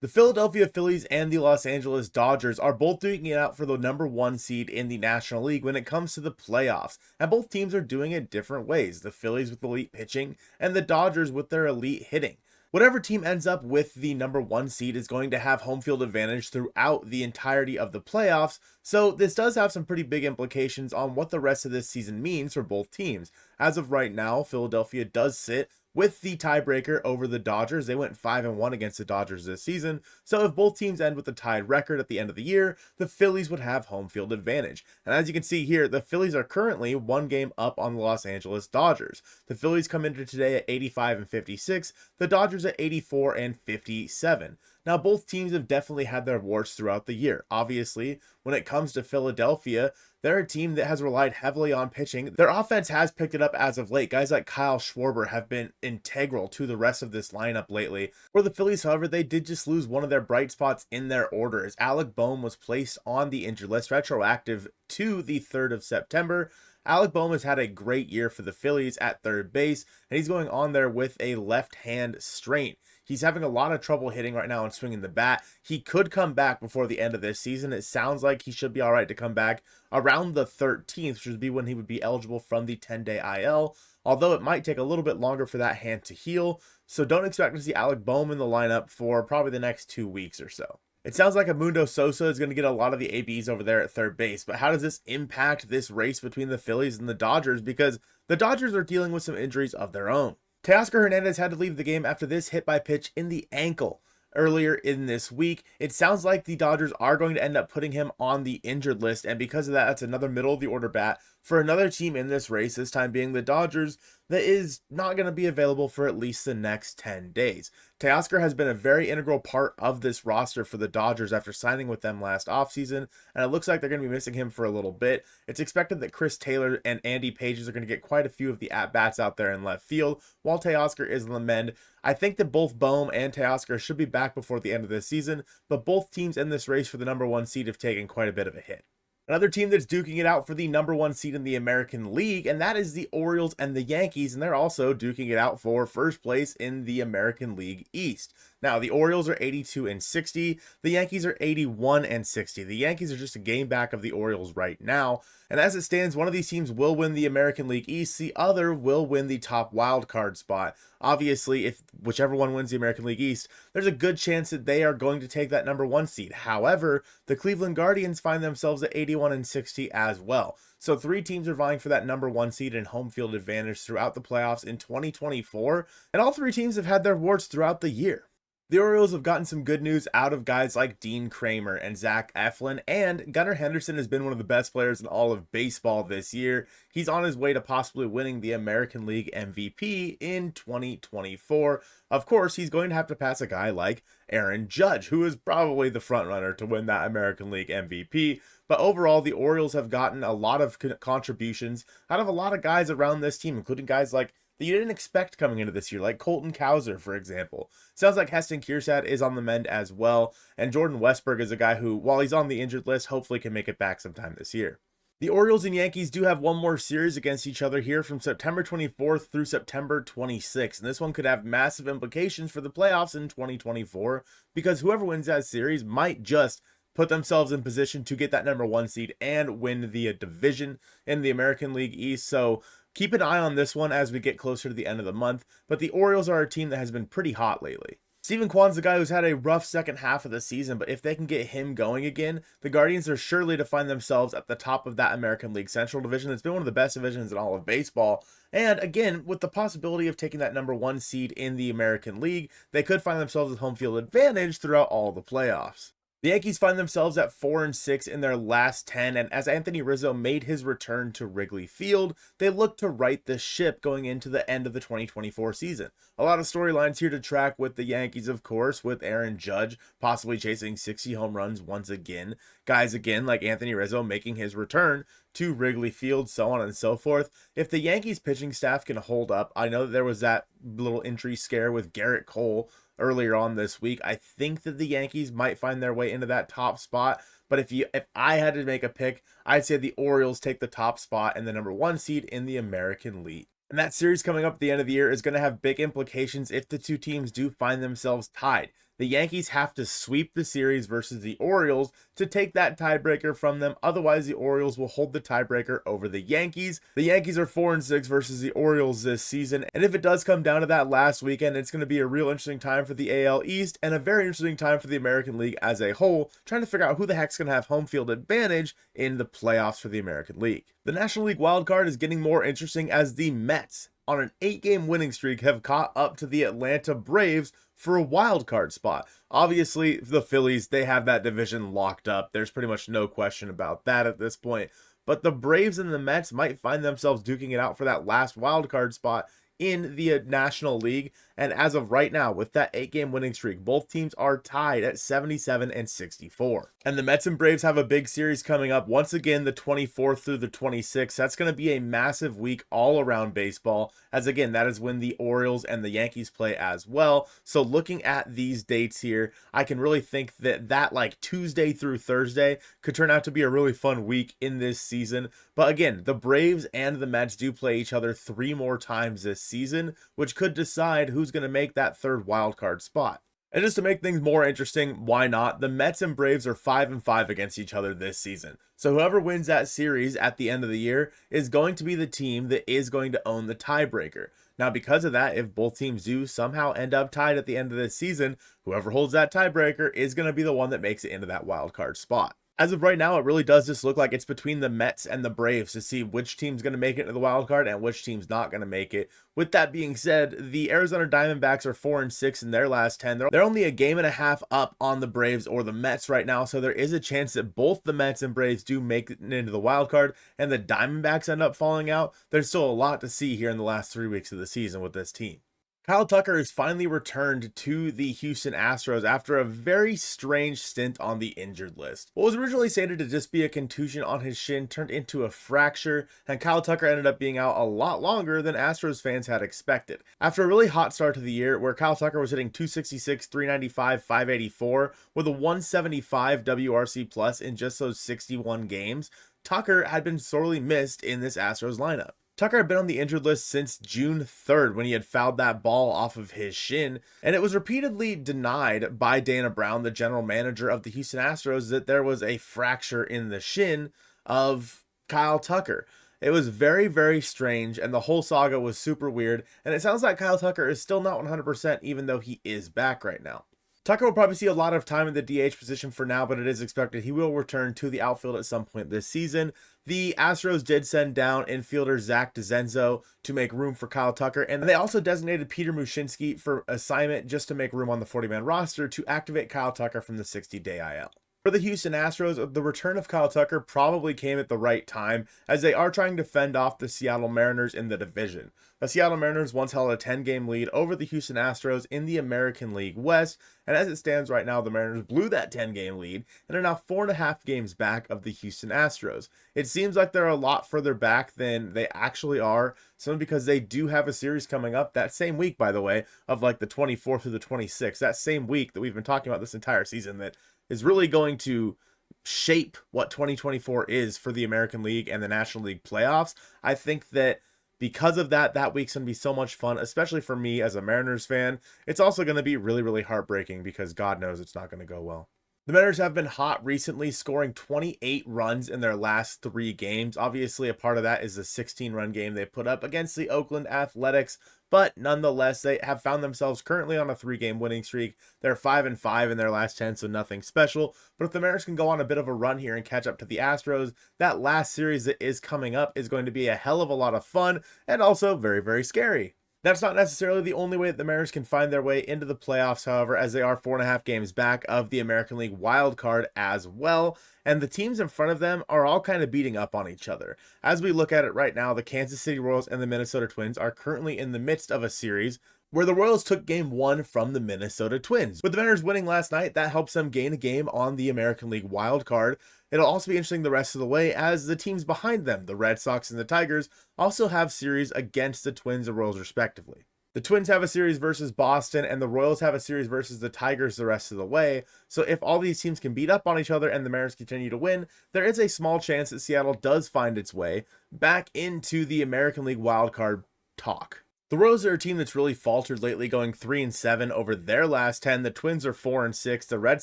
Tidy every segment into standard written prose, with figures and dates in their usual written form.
The Philadelphia Phillies and the Los Angeles Dodgers are both duking it out for the number one seed in the National League when it comes to the playoffs, and both teams are doing it different ways. The Phillies with elite pitching and the Dodgers with their elite hitting. Whatever team ends up with the number one seed is going to have home field advantage throughout the entirety of the playoffs, so this does have some pretty big implications on what the rest of this season means for both teams. As of right now, Philadelphia does sit with the tiebreaker over the Dodgers. They went 5-1 against the Dodgers this season, so if both teams end with a tied record at the end of the year, the Phillies would have home field advantage. And as you can see here, the Phillies are currently one game up on the Los Angeles Dodgers. The Phillies come into today at 85-56, the Dodgers at 84-57. Now, both teams have definitely had their warts throughout the year. Obviously, when it comes to Philadelphia, they're a team that has relied heavily on pitching. Their offense has picked it up as of late. Guys like Kyle Schwarber have been integral to the rest of this lineup lately. For the Phillies, however, they did just lose one of their bright spots in their order as Alec Bohn was placed on the injured list, retroactive to the 3rd of September. Alec Bohn has had a great year for the Phillies at third base, and he's going on there with a left hand strain. He's having a lot of trouble hitting right now and swinging the bat. He could come back before the end of this season. It sounds like he should be all right to come back around the 13th, which would be when he would be eligible from the 10-day IL, although it might take a little bit longer for that hand to heal. So don't expect to see Alec Bohn in the lineup for probably the next 2 weeks or so. It sounds like Mundo Sosa is going to get a lot of the ABs over there at third base, but how does this impact this race between the Phillies and the Dodgers? Because the Dodgers are dealing with some injuries of their own. Teoscar Hernandez had to leave the game after this hit by pitch in the ankle earlier in this week. It sounds like the Dodgers are going to end up putting him on the injured list, and because of that, that's another middle of the order bat for another team in this race, this time being the Dodgers, that is not going to be available for at least the next 10 days. Teoscar has been a very integral part of this roster for the Dodgers after signing with them last offseason, and it looks like they're going to be missing him for a little bit. It's expected that Chris Taylor and Andy Pages are going to get quite a few of the at-bats out there in left field, while Teoscar is on the mend. I think that both Bohm and Teoscar should be back before the end of this season, but both teams in this race for the number one seed have taken quite a bit of a hit. Another team that's duking it out for the number one seed in the American League, and that is the Orioles and the Yankees, and they're also duking it out for first place in the American League East. Now, the Orioles are 82-60, the Yankees are 81-60. The Yankees are just a game back of the Orioles right now, and as it stands, one of these teams will win the American League East, the other will win the top wild card spot. Obviously, if whichever one wins the American League East, there's a good chance that they are going to take that number one seed. However, the Cleveland Guardians find themselves at 81-60 as well. So 3 teams are vying for that number one seed and home field advantage throughout the playoffs in 2024, and all 3 teams have had their warts throughout the year. The Orioles have gotten some good news out of guys like Dean Kramer and Zach Eflin, and Gunnar Henderson has been one of the best players in all of baseball this year. He's on his way to possibly winning the American League MVP in 2024. Of course, he's going to have to pass a guy like Aaron Judge, who is probably the front runner to win that American League MVP. But overall, the Orioles have gotten a lot of contributions out of a lot of guys around this team, including guys like that you didn't expect coming into this year, like Colton Cowser, for example. Sounds like Heston Kjerstad is on the mend as well, and Jordan Westburg is a guy who, while he's on the injured list, hopefully can make it back sometime this year. The Orioles and Yankees do have one more series against each other here from September 24th through September 26th, and this one could have massive implications for the playoffs in 2024, because whoever wins that series might just put themselves in position to get that number one seed and win the division in the American League East. So keep an eye on this one as we get closer to the end of the month, but the Orioles are a team that has been pretty hot lately. Steven Kwan's the guy who's had a rough second half of the season, but if they can get him going again, the Guardians are surely to find themselves at the top of that American League Central division. It's been one of the best divisions in all of baseball, and again, with the possibility of taking that number one seed in the American League, they could find themselves with home field advantage throughout all the playoffs. The Yankees find themselves at 4-6 in their last 10, and as Anthony Rizzo made his return to Wrigley Field, they look to right the ship going into the end of the 2024 season. A lot of storylines here to track with the Yankees, of course, with Aaron Judge possibly chasing 60 home runs once again. Guys again like Anthony Rizzo making his return to Wrigley Field, so on and so forth. If the Yankees pitching staff can hold up, I know that there was that little injury scare with Garrett Cole earlier on this week. I think that the Yankees might find their way into that top spot, but if I had to make a pick, I'd say the Orioles take the top spot and the number one seed in the American League. And that series coming up at the end of the year is going to have big implications if the two teams do find themselves tied. The Yankees have to sweep the series versus the Orioles to take that tiebreaker from them. Otherwise, the Orioles will hold the tiebreaker over the Yankees. The Yankees are 4-6 versus the Orioles this season. And if it does come down to that last weekend, it's going to be a real interesting time for the AL East and a very interesting time for the American League as a whole, trying to figure out who the heck's going to have home field advantage in the playoffs for the American League. The National League wildcard is getting more interesting as the Mets, on an 8-game winning streak, have caught up to the Atlanta Braves for a wild card spot. Obviously, the Phillies, they have that division locked up. There's pretty much no question about that at this point. But the Braves and the Mets might find themselves duking it out for that last wild card spot in the National League. And as of right now, with that 8-game winning streak, both teams are tied at 77 and 64. And the Mets and Braves have a big series coming up once again, the 24th through the 26th. That's going to be a massive week all around baseball, as again, that is when the Orioles and the Yankees play as well. So looking at these dates here, I can really think that like Tuesday through Thursday could turn out to be a really fun week in this season. But again, the Braves and the Mets do play each other 3 more times this season, which could decide who's going to make that third wild card spot. And just to make things more interesting, why not? The Mets and Braves are 5-5 against each other this season. So whoever wins that series at the end of the year is going to be the team that is going to own the tiebreaker. Now, because of that, if both teams do somehow end up tied at the end of this season, whoever holds that tiebreaker is going to be the one that makes it into that wild card spot. As of right now, it really does just look like it's between the Mets and the Braves to see which team's going to make it into the wild card and which team's not going to make it. With that being said, the Arizona Diamondbacks are 4-6 in their last 10. They're only a game and a half up on the Braves or the Mets right now, so there is a chance that both the Mets and Braves do make it into the wild card and the Diamondbacks end up falling out. There's still a lot to see here in the last 3 weeks of the season with this team. Kyle Tucker has finally returned to the Houston Astros after a very strange stint on the injured list. What was originally stated to just be a contusion on his shin turned into a fracture, and Kyle Tucker ended up being out a lot longer than Astros fans had expected. After a really hot start to the year where Kyle Tucker was hitting 266, 395, 584 with a 175 WRC plus in just those 61 games, Tucker had been sorely missed in this Astros lineup. Tucker had been on the injured list since June 3rd when he had fouled that ball off of his shin, and it was repeatedly denied by Dana Brown, the general manager of the Houston Astros, that there was a fracture in the shin of Kyle Tucker. It was very, very strange, and the whole saga was super weird, and it sounds like Kyle Tucker is still not 100% even though he is back right now. Tucker will probably see a lot of time in the DH position for now, but it is expected he will return to the outfield at some point this season. The Astros did send down infielder Zach DeZenzo to make room for Kyle Tucker, and they also designated Peter Mushinski for assignment just to make room on the 40-man roster to activate Kyle Tucker from the 60-day IL. For the Houston Astros, the return of Kyle Tucker probably came at the right time, as they are trying to fend off the Seattle Mariners in the division. The Seattle Mariners once held a 10-game lead over the Houston Astros in the American League West, and as it stands right now, the Mariners blew that 10-game lead and are now 4.5 games back of the Houston Astros. It seems like they're a lot further back than they actually are, simply because they do have a series coming up that same week, by the way, of like the 24th through the 26th, that same week that we've been talking about this entire season that is really going to shape what 2024 is for the American League and the National League playoffs. I think that because of that, that week's going to be so much fun, especially for me as a Mariners fan. It's also going to be really, really heartbreaking because God knows it's not going to go well. The Mariners have been hot recently, scoring 28 runs in their last 3 games. Obviously, a part of that is the 16-run game they put up against the Oakland Athletics, but nonetheless, they have found themselves currently on a 3-game winning streak. They're 5-5 in their last 10, so nothing special. But if the Mariners can go on a bit of a run here and catch up to the Astros, that last series that is coming up is going to be a hell of a lot of fun and also very, very scary. That's not necessarily the only way that the Mariners can find their way into the playoffs, however, as they are 4.5 games back of the American League wild card as well, and the teams in front of them are all kind of beating up on each other. As we look at it right now, the Kansas City Royals and the Minnesota Twins are currently in the midst of a series where the Royals took game 1 from the Minnesota Twins. With the Mariners winning last night, that helps them gain a game on the American League wild card. It'll also be interesting the rest of the way as the teams behind them, the Red Sox and the Tigers, also have series against the Twins and Royals respectively. The Twins have a series versus Boston, and the Royals have a series versus the Tigers the rest of the way. So if all these teams can beat up on each other and the Mariners continue to win, there is a small chance that Seattle does find its way back into the American League wildcard talk. The Royals are a team that's really faltered lately, going 3-7 over their last 10. The Twins are 4-6, the Red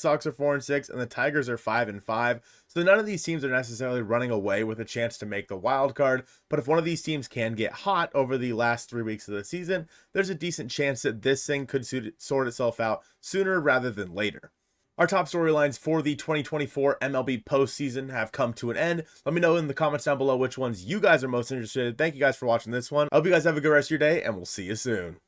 Sox are 4-6, and the Tigers are 5-5. So none of these teams are necessarily running away with a chance to make the wild card. But if one of these teams can get hot over the last 3 weeks of the season, there's a decent chance that this thing could sort itself out sooner rather than later. Our top storylines for the 2024 MLB postseason have come to an end. Let me know in the comments down below which ones you guys are most interested in. Thank you guys for watching this one. I hope you guys have a good rest of your day, and we'll see you soon.